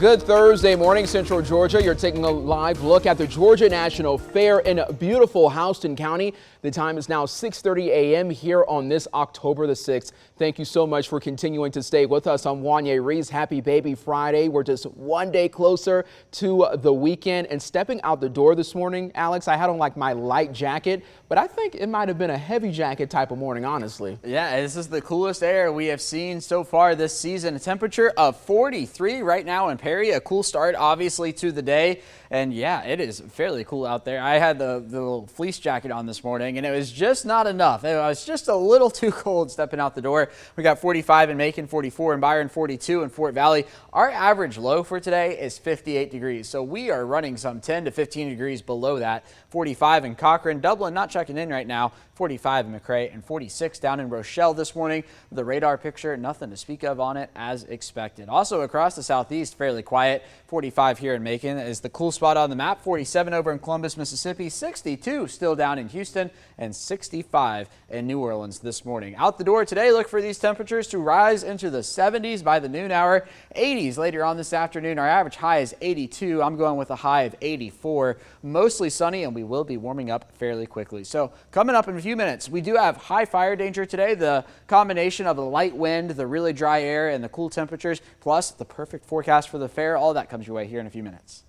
Good Thursday morning, Central Georgia. You're taking a live look at the Georgia National Fair in beautiful Houston County. The time is now 6:30 a.m. here on this October the 6th. Thank you so much for continuing to stay with us on Wanye Reed's Happy Baby Friday. We're just one day closer to the weekend, and stepping out the door this morning, Alex, I had on like my light jacket, but I think it might have been a heavy jacket type of morning, honestly. Yeah, this is the coolest air we have seen so far this season. A temperature of 43 right now in Perry. A cool start, obviously, to the day. And yeah, it is fairly cool out there. I had the little fleece jacket on this morning, and it was just not enough. It was just a little too cold stepping out the door. We got 45 in Macon, 44 in Byron, 42 in Fort Valley. Our average low for today is 58 degrees. So we are running some 10 to 15 degrees below that. 45 in Cochrane. Dublin not checking in right now. 45 in McRae and 46 down in Rochelle this morning. The radar picture, nothing to speak of on it as expected. Also across the southeast, fairly quiet. 45 here in Macon is the cool spot on the map. 47 over in Columbus, Mississippi. 62 still down in Houston, and 65 in New Orleans this morning. Out the door today, look for these temperatures to rise into the 70s by the noon hour. 80s later on this afternoon. Our average high is 82. I'm going with a high of 84. Mostly sunny, and we will be warming up fairly quickly. So coming up in a few minutes, we do have high fire danger today. The combination of the light wind, the really dry air, and the cool temperatures, plus the perfect forecast for the fair, all that comes your way here in a few minutes.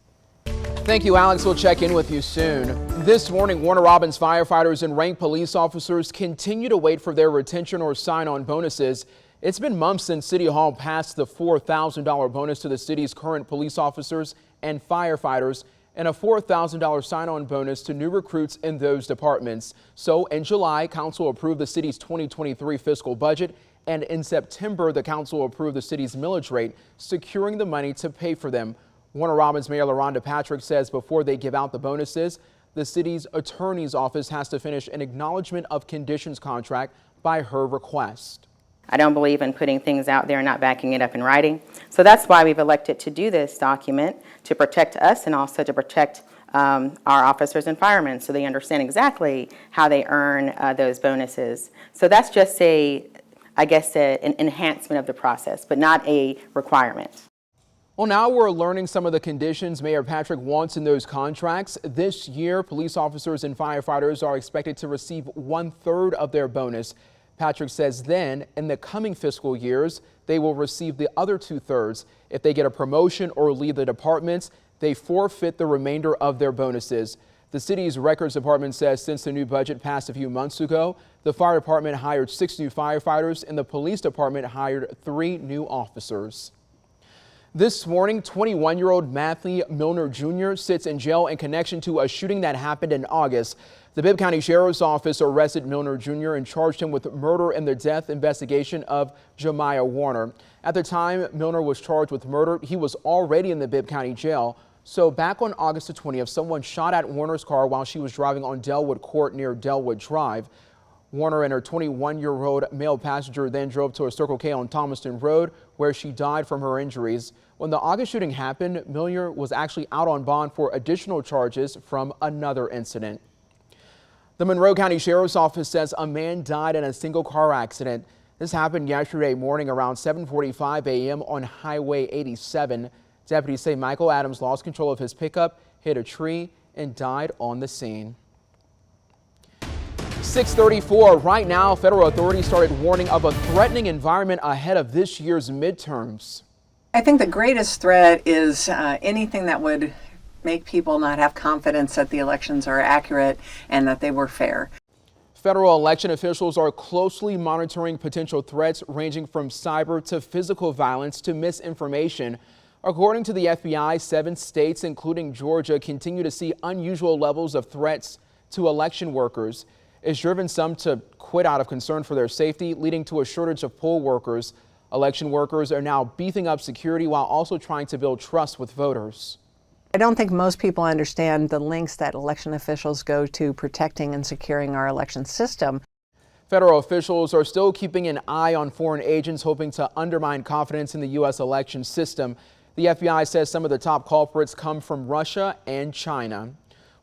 Thank you, Alex. We'll check in with you soon. This morning, Warner Robins firefighters and ranked police officers continue to wait for their retention or sign-on bonuses. It's been months since City Hall passed the $4,000 bonus to the city's current police officers and firefighters, and a $4,000 sign-on bonus to new recruits in those departments. So in July, council approved the city's 2023 fiscal budget, and in September, the council approved the city's millage rate, securing the money to pay for them. Warner Robins Mayor LaRhonda Patrick says before they give out the bonuses, the city's attorney's office has to finish an acknowledgement of conditions contract by her request. I don't believe in putting things out there and not backing it up in writing. So that's why we've elected to do this document, to protect us and also to protect our officers and firemen so they understand exactly how they earn those bonuses. So that's just an enhancement of the process, but not a requirement. Well, now we're learning some of the conditions Mayor Patrick wants in those contracts. This year, police officers and firefighters are expected to receive 1/3 of their bonus. Patrick says then, in the coming fiscal years, they will receive the other 2/3. If they get a promotion or leave the departments, they forfeit the remainder of their bonuses. The city's records department says since the new budget passed a few months ago, the fire department hired 6 new firefighters and the police department hired 3 new officers. This morning, 21-year-old Matthew Milner Jr. sits in jail in connection to a shooting that happened in August. The Bibb County Sheriff's Office arrested Milner Jr. and charged him with murder in the death investigation of Jemiah Warner. At the time Milner was charged with murder, he was already in the Bibb County Jail. So back on August the 20th, someone shot at Warner's car while she was driving on Delwood Court near Delwood Drive. Warner and her 21-year-old male passenger then drove to a Circle K on Thomaston Road, where she died from her injuries. When the August shooting happened, Milner was actually out on bond for additional charges from another incident. The Monroe County Sheriff's Office says a man died in a single car accident. This happened yesterday morning around 7:45 a.m. on Highway 87. Deputies say Michael Adams lost control of his pickup, hit a tree, and died on the scene. 6:34 right now, federal authorities started warning of a threatening environment ahead of this year's midterms. I think the greatest threat is anything that would make people not have confidence that the elections are accurate and that they were fair. Federal election officials are closely monitoring potential threats ranging from cyber to physical violence to misinformation. According to the FBI, 7 states, including Georgia, continue to see unusual levels of threats to election workers. It's driven some to quit out of concern for their safety, leading to a shortage of poll workers. Election workers are now beefing up security while also trying to build trust with voters. I don't think most people understand the lengths that election officials go to protecting and securing our election system. Federal officials are still keeping an eye on foreign agents, hoping to undermine confidence in the U.S. election system. The FBI says some of the top culprits come from Russia and China.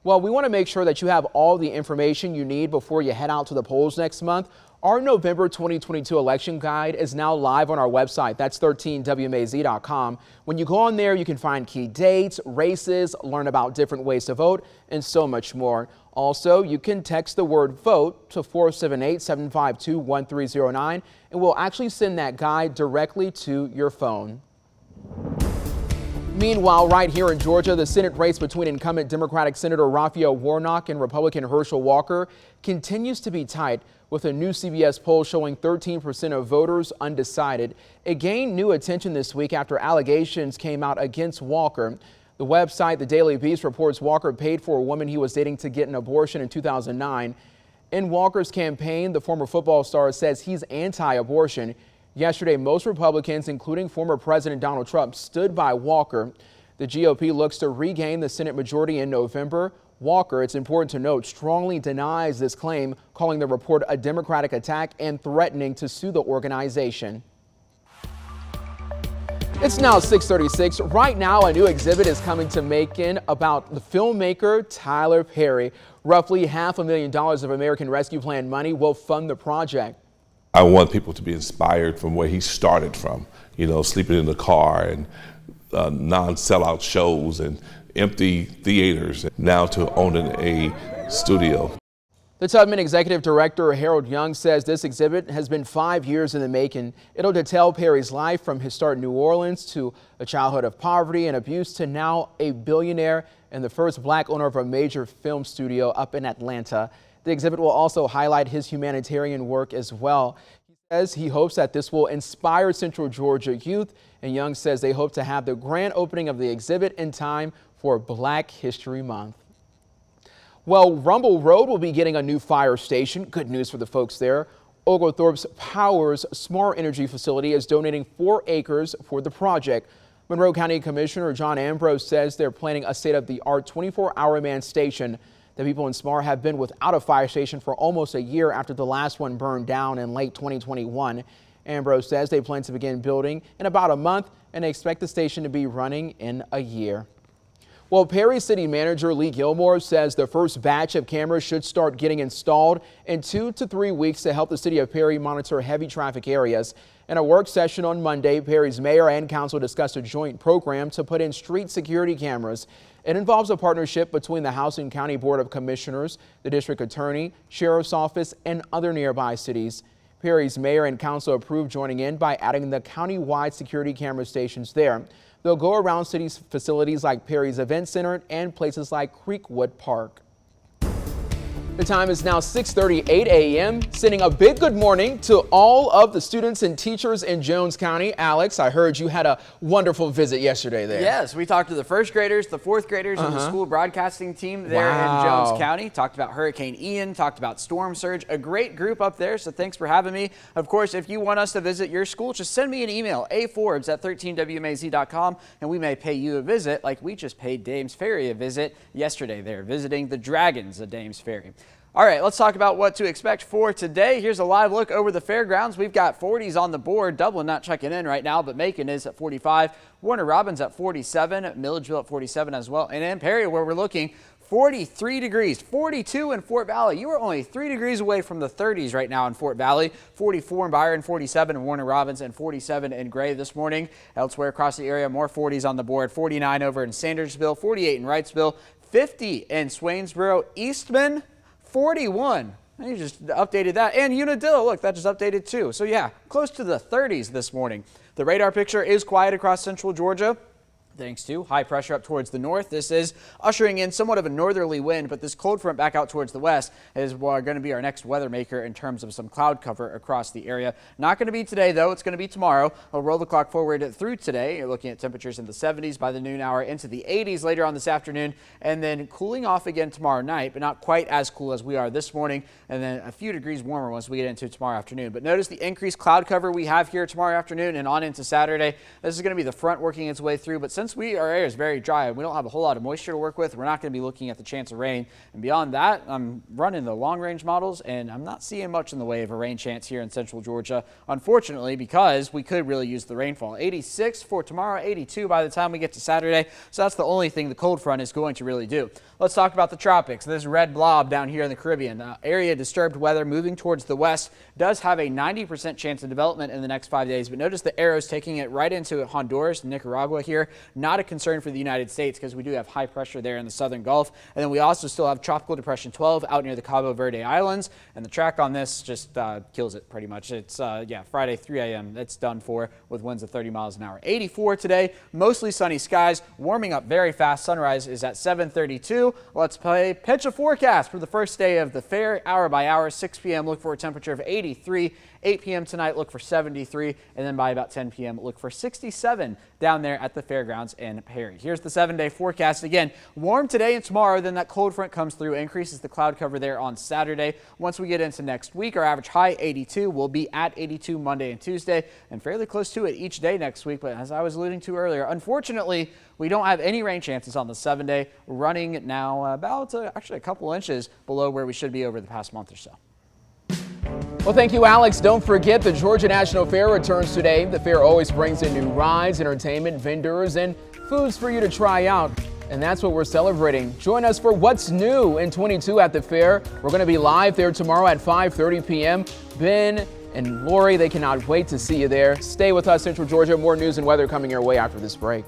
Well, we want to make sure that you have all the information you need before you head out to the polls next month. Our November 2022 election guide is now live on our website. That's 13wmaz.com. When you go on there, you can find key dates, races, learn about different ways to vote, and so much more. Also, you can text the word VOTE to 478-752-1309, and we'll actually send that guide directly to your phone. Meanwhile, right here in Georgia, the Senate race between incumbent Democratic Senator Raphael Warnock and Republican Herschel Walker continues to be tight, with a new CBS poll showing 13% of voters undecided. It gained new attention this week after allegations came out against Walker. The website, The Daily Beast, reports Walker paid for a woman he was dating to get an abortion in 2009. In Walker's campaign, the former football star says he's anti-abortion. Yesterday, most Republicans, including former President Donald Trump, stood by Walker. The GOP looks to regain the Senate majority in November. Walker, it's important to note, strongly denies this claim, calling the report a Democratic attack and threatening to sue the organization. It's now 6:36. Right now, a new exhibit is coming to Macon about the filmmaker Tyler Perry. Roughly $500,000 of American Rescue Plan money will fund the project. I want people to be inspired from where he started from, sleeping in the car and non-sellout shows and empty theaters, now to owning a studio. The Tubman Executive Director Harold Young says this exhibit has been 5 years in the making. It'll detail Perry's life from his start in New Orleans to a childhood of poverty and abuse to now a billionaire and the first black owner of a major film studio up in Atlanta. The exhibit will also highlight his humanitarian work as well. He says he hopes that this will inspire Central Georgia youth, and Young says they hope to have the grand opening of the exhibit in time for Black History Month. Well, Rumble Road will be getting a new fire station. Good news for the folks there. Oglethorpe's Powers Smart Energy facility is donating 4 acres for the project. Monroe County Commissioner John Ambrose says they're planning a state-of-the-art 24-hour man station. The people in Smart have been without a fire station for almost a year after the last one burned down in late 2021. Ambrose says they plan to begin building in about a month and they expect the station to be running in a year. Well, Perry City Manager Lee Gilmore says the first batch of cameras should start getting installed in 2 to 3 weeks to help the city of Perry monitor heavy traffic areas. In a work session on Monday, Perry's mayor and council discussed a joint program to put in street security cameras. It involves a partnership between the House and County Board of Commissioners, the district attorney, sheriff's office, and other nearby cities. Perry's mayor and council approved joining in by adding the county-wide security camera stations there. They'll go around city facilities like Perry's Event Center and places like Creekwood Park. The time is now 6:38 a.m. Sending a big good morning to all of the students and teachers in Jones County. Alex, I heard you had a wonderful visit yesterday there. Yes, we talked to the first graders, the fourth graders, and the school broadcasting team there in Jones County. Talked about Hurricane Ian, talked about storm surge. A great group up there, so thanks for having me. Of course, if you want us to visit your school, just send me an email, aforbes@13wmaz.com, and we may pay you a visit like we just paid Dames Ferry a visit yesterday there, visiting the Dragons of Dames Ferry. All right, let's talk about what to expect for today. Here's a live look over the fairgrounds. We've got 40s on the board. Dublin not checking in right now, but Macon is at 45. Warner Robins at 47. Milledgeville at 47 as well. And in Perry, where we're looking, 43 degrees, 42 in Fort Valley. You are only 3 degrees away from the 30s right now in Fort Valley. 44 in Byron, 47 in Warner Robins, and 47 in Gray this morning. Elsewhere across the area, more 40s on the board. 49 over in Sandersville, 48 in Wrightsville, 50 in Swainsboro, Eastman, 41. You just updated that. And Unadilla, look, that just updated too. So yeah, close to the 30s this morning. The radar picture is quiet across central Georgia, thanks to high pressure up towards the north. This is ushering in somewhat of a northerly wind, but this cold front back out towards the west is going to be our next weather maker in terms of some cloud cover across the area. Not going to be today, though. It's going to be tomorrow. I'll roll the clock forward through today. You're looking at temperatures in the 70s by the noon hour, into the 80s later on this afternoon, and then cooling off again tomorrow night, but not quite as cool as we are this morning, and then a few degrees warmer once we get into tomorrow afternoon. But notice the increased cloud cover we have here tomorrow afternoon and on into Saturday. This is going to be the front working its way through, but since since our air is very dry and we don't have a whole lot of moisture to work with, we're not going to be looking at the chance of rain. And beyond that, I'm running the long-range models, and I'm not seeing much in the way of a rain chance here in central Georgia, unfortunately, because we could really use the rainfall. 86 for tomorrow, 82 by the time we get to Saturday. So that's the only thing the cold front is going to really do. Let's talk about the tropics. This red blob down here in the Caribbean, area disturbed weather moving towards the west, does have a 90% chance of development in the next 5 days. But notice the arrows taking it right into Honduras, Nicaragua here. Not a concern for the United States because we do have high pressure there in the southern Gulf. And then we also still have Tropical Depression 12 out near the Cabo Verde Islands. And the track on this just kills it pretty much. It's, Friday, 3 a.m. It's done for with winds of 30 miles an hour. 84 today, mostly sunny skies, warming up very fast. Sunrise is at 7:32. Let's play pitch a forecast for the first day of the fair, hour by hour. 6 p.m. look for a temperature of 83. 8 p.m. tonight, look for 73, and then by about 10 p.m. look for 67 down there at the fairgrounds in Perry. Here's the 7-day forecast. Again, warm today and tomorrow, then that cold front comes through, increases the cloud cover there on Saturday. Once we get into next week, our average high 82 will be at 82 Monday and Tuesday, and fairly close to it each day next week. But as I was alluding to earlier, unfortunately, we don't have any rain chances on the 7-day, running now about actually a couple inches below where we should be over the past month or so. Well, thank you, Alex. Don't forget the Georgia National Fair returns today. The fair always brings in new rides, entertainment, vendors, and foods for you to try out. And that's what we're celebrating. Join us for What's New in 22 at the fair. We're going to be live there tomorrow at 5:30 p.m. Ben and Lori, they cannot wait to see you there. Stay with us, Central Georgia. More news and weather coming your way after this break.